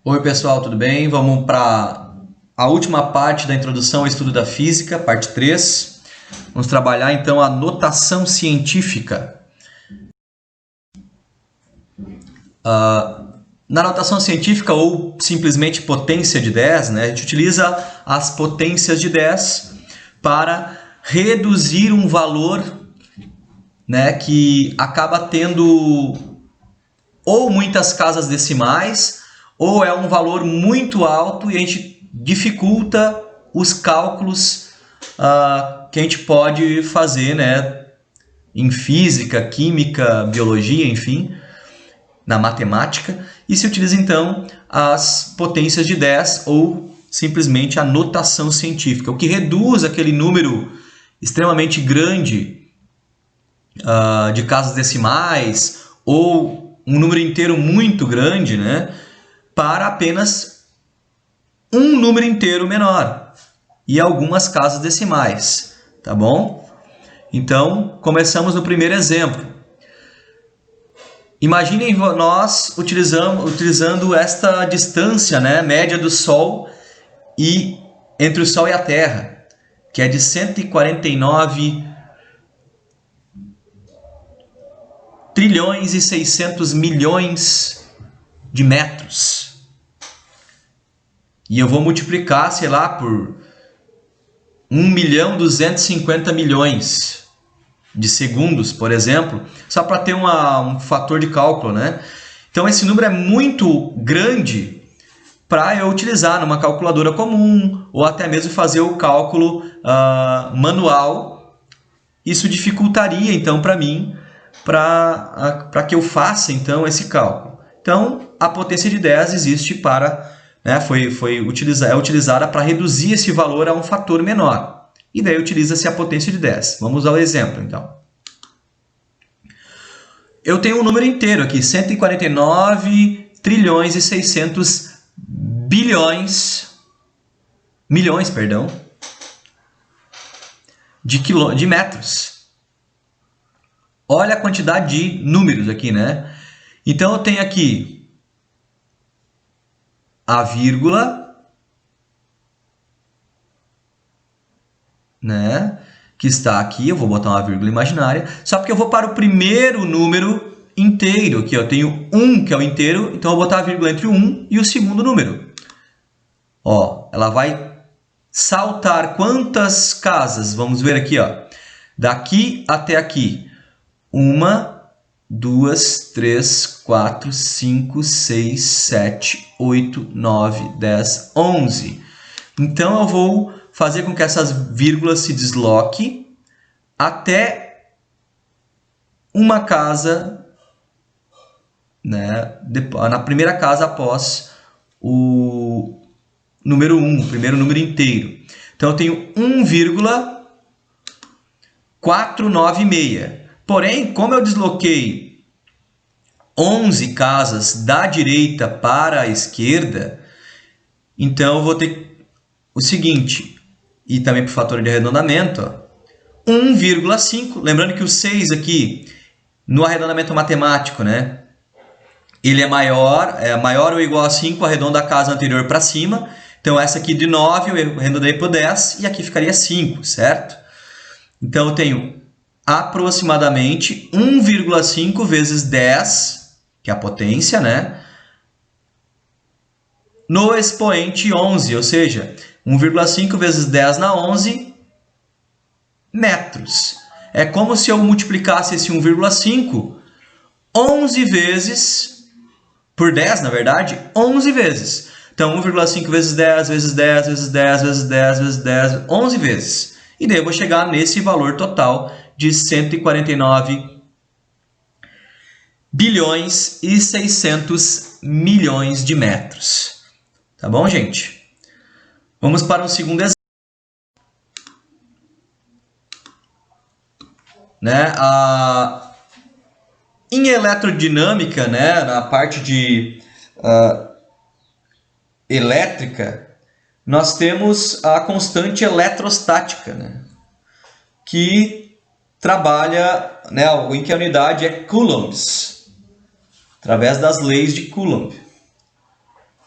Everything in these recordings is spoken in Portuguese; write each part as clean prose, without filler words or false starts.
Oi pessoal, tudo bem? Vamos para a última parte da introdução ao estudo da física, parte 3. Vamos trabalhar então a notação científica. Na notação científica, ou simplesmente potência de 10, né, a gente utiliza as potências de 10 para reduzir um valor, né, que acaba tendo ou muitas casas decimais, ou é um valor muito alto e a gente dificulta os cálculos que a gente pode fazer, né, em física, química, biologia, enfim, na matemática, e se utiliza então as potências de 10 ou simplesmente a notação científica, o que reduz aquele número extremamente grande de casas decimais ou um número inteiro muito grande, né, para apenas um número inteiro menor e algumas casas decimais, tá bom? Então, começamos no primeiro exemplo. Imaginem nós utilizando esta distância, né, média do Sol e entre o Sol e a Terra, que é de 149 trilhões e 600 milhões de metros. E eu vou multiplicar, sei lá, por 1.250.000.000 de segundos, por exemplo, só para ter um fator de cálculo, né? Então esse número é muito grande para eu utilizar numa calculadora comum ou até mesmo fazer o cálculo manual. Isso dificultaria então para mim, para que eu faça então esse cálculo. Então a potência de 10 existe para, né, é utilizada para reduzir esse valor a um fator menor. E daí utiliza-se a potência de 10. Vamos ao exemplo, então. Eu tenho um número inteiro aqui, 149 trilhões e 600 milhões, de metros. Olha a quantidade de números aqui, né? Então eu tenho aqui a vírgula, né, que está aqui, eu vou botar uma vírgula imaginária, só porque eu vou para o primeiro número inteiro, aqui eu tenho 1, que é o inteiro, então eu vou botar a vírgula entre o 1 e o segundo número. Ó, ela vai saltar quantas casas? Vamos ver aqui, ó, daqui até aqui. 1, 2, 3, 4, 5, 6, 7, 8, 9, 10, 11. Então eu vou fazer com que essas vírgulas se desloquem até uma casa, né, na primeira casa após o número 1, o primeiro número inteiro. Então eu tenho 1,496. Porém, como eu desloquei 11 casas da direita para a esquerda, então eu vou ter o seguinte, e também por fator de arredondamento, 1,5. Lembrando que o 6 aqui, no arredondamento matemático, né, ele é maior ou igual a 5, arredonda a casa anterior para cima. Então, essa aqui de 9 eu arredondei para 10 e aqui ficaria 5, certo? Então, eu tenho aproximadamente 1,5 vezes 10, que é a potência, né, no expoente 11, ou seja, 1,5 vezes 10 na 11 metros. É como se eu multiplicasse esse 1,5 11 vezes por 10, na verdade, 11 vezes. Então, 1,5 vezes 10, vezes 10, vezes 10, vezes 10, vezes 10, 11 vezes. E daí eu vou chegar nesse valor total de 149 bilhões e 600 milhões de metros. Tá bom, gente? Vamos para um segundo exemplo. Né? Em eletrodinâmica, né, na parte de elétrica, nós temos a constante eletrostática, né, que trabalha, né, em que a unidade é coulombs, através das leis de Coulomb.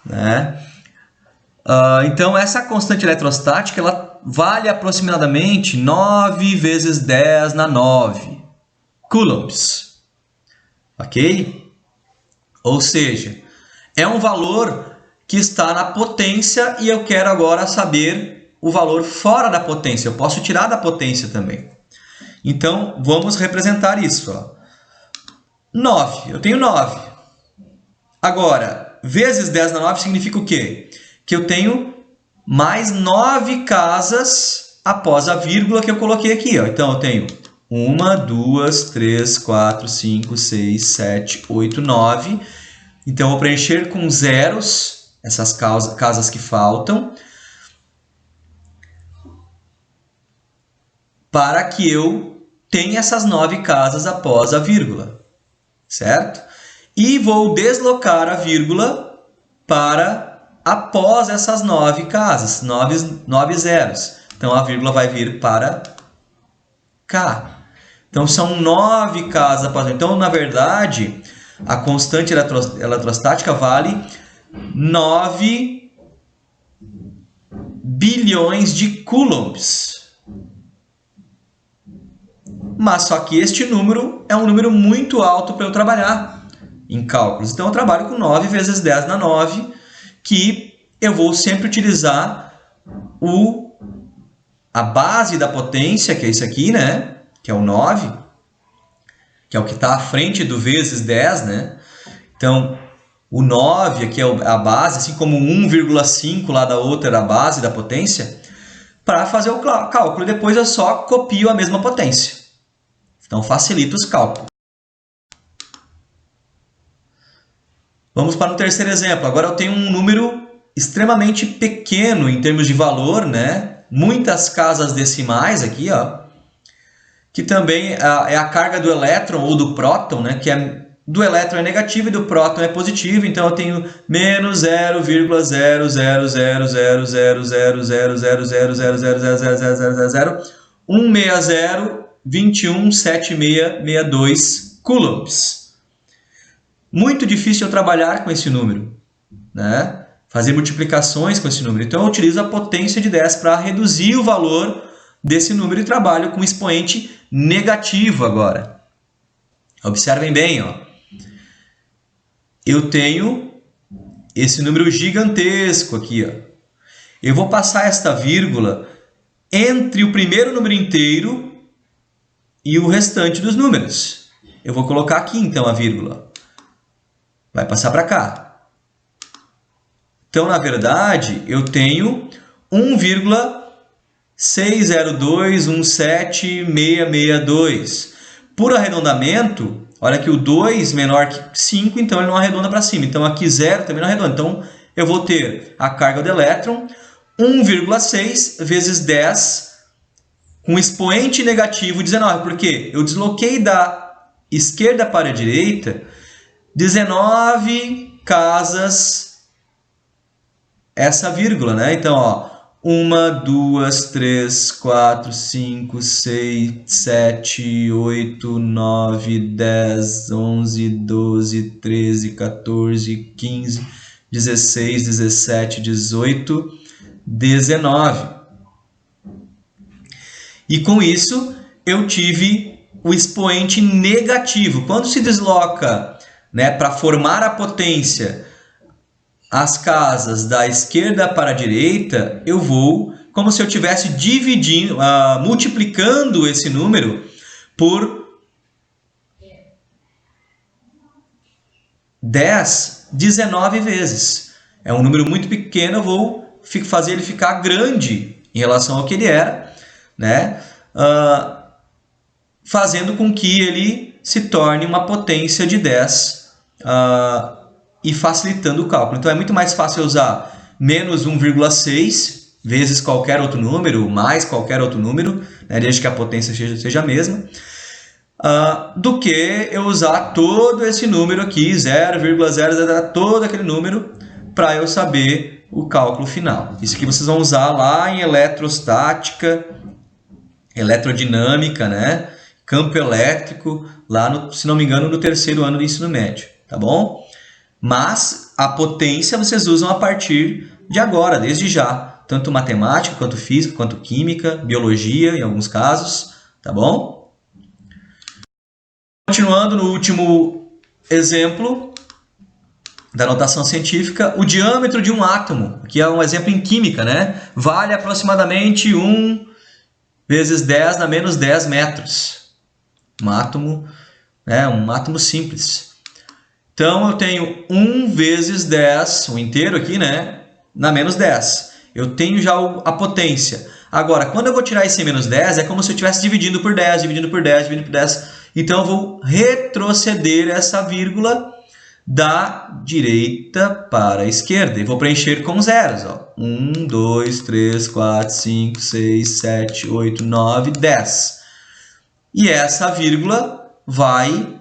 né? Então, essa constante eletrostática ela vale aproximadamente 9 vezes 10 na 9 coulombs, ok? Ou seja, é um valor que está na potência e eu quero agora saber o valor fora da potência. Eu posso tirar da potência também. Então, vamos representar isso. Ó. 9, eu tenho 9. Agora, vezes 10 na 9 significa o quê? Que eu tenho mais 9 casas após a vírgula que eu coloquei aqui. Ó. Então, eu tenho 1, 2, 3, 4, 5, 6, 7, 8, 9. Então, eu vou preencher com zeros essas casas que faltam para que eu tenha essas 9 casas após a vírgula, certo? E vou deslocar a vírgula para após essas 9 casas, 9 zeros. Então, a vírgula vai vir para cá. Então, são 9 casas após. Então, na verdade, a constante eletrostática vale 9 bilhões de coulombs. Mas só que este número é um número muito alto para eu trabalhar em cálculos. Então, eu trabalho com 9 vezes 10 na 9, que eu vou sempre utilizar a base da potência, que é isso aqui, né? Que é o 9, que é o que está à frente do vezes 10, né? Então, o 9 aqui é a base, assim como o 1,5 lá da outra era a base da potência, para fazer o cálculo. E depois eu só copio a mesma potência. Então, facilita os cálculos. Vamos para o terceiro exemplo. Agora eu tenho um número extremamente pequeno em termos de valor, né? Muitas casas decimais aqui, ó, que também é a carga do elétron ou do próton, né? Que do elétron é negativo e do próton é positivo. Então, eu tenho menos 0,0000000000000000160217662 coulombs. Muito difícil eu trabalhar com esse número, né? Fazer multiplicações com esse número. Então, eu utilizo a potência de 10 para reduzir o valor desse número e trabalho com expoente negativo agora. Observem bem, ó. Eu tenho esse número gigantesco aqui, ó. Eu vou passar esta vírgula entre o primeiro número inteiro e o restante dos números. Eu vou colocar aqui, então, a vírgula. Vai passar para cá. Então, na verdade, eu tenho 1,60217662. Por arredondamento, olha que o 2 menor que 5, então ele não arredonda para cima. Então, aqui 0 também não arredonda. Então, eu vou ter a carga do elétron 1,6 vezes 10 com expoente negativo 19. Porque eu desloquei da esquerda para a direita 19 casas essa vírgula, né? Então, ó, 1, 2, 3, 4, 5, 6, 7, 8, 9, 10, 11, 12, 13, 14, 15, 16, 17, 18, 19. E com isso, eu tive o expoente negativo. Quando se desloca, né, para formar a potência as casas da esquerda para a direita, eu vou como se eu estivesse dividindo, multiplicando esse número por 10, 19 vezes. É um número muito pequeno, eu vou fazer ele ficar grande em relação ao que ele era, né? Fazendo com que ele se torne uma potência de 10 e facilitando o cálculo. Então, é muito mais fácil usar menos 1,6 vezes qualquer outro número, mais qualquer outro número, né, desde que a potência seja a mesma, do que eu usar todo esse número aqui, 0,00, todo aquele número, para eu saber o cálculo final. Isso aqui vocês vão usar lá em eletrostática, eletrodinâmica, né? Campo elétrico, lá, se não me engano, no terceiro ano do ensino médio, tá bom? Mas a potência vocês usam a partir de agora, desde já. Tanto matemática, quanto física, quanto química, biologia, em alguns casos, tá bom? Continuando no último exemplo da notação científica, o diâmetro de um átomo, que é um exemplo em química, né? Vale aproximadamente 1 vezes 10 na menos 10 metros. Um átomo, né? Um átomo simples. Então, eu tenho 1 vezes 10, o inteiro aqui, né? Na menos 10. Eu tenho já a potência. Agora, quando eu vou tirar esse menos 10, é como se eu estivesse dividindo por 10, dividindo por 10, dividindo por 10. Então, eu vou retroceder essa vírgula da direita para a esquerda. E vou preencher com zeros. Ó. 1, 2, 3, 4, 5, 6, 7, 8, 9, 10. E essa vírgula vai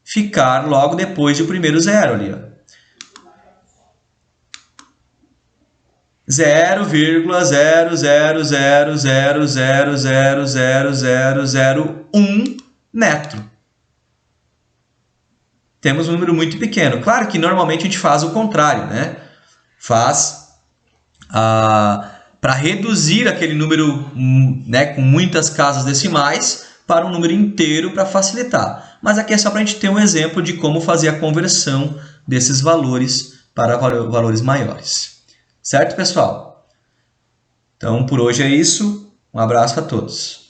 ficar logo depois do primeiro zero ali. 0,00000000001 metro. Temos um número muito pequeno. Claro que normalmente a gente faz o contrário, né? Faz para reduzir aquele número, né, com muitas casas decimais para um número inteiro para facilitar. Mas aqui é só para a gente ter um exemplo de como fazer a conversão desses valores para valores maiores. Certo, pessoal? Então, por hoje é isso. Um abraço a todos.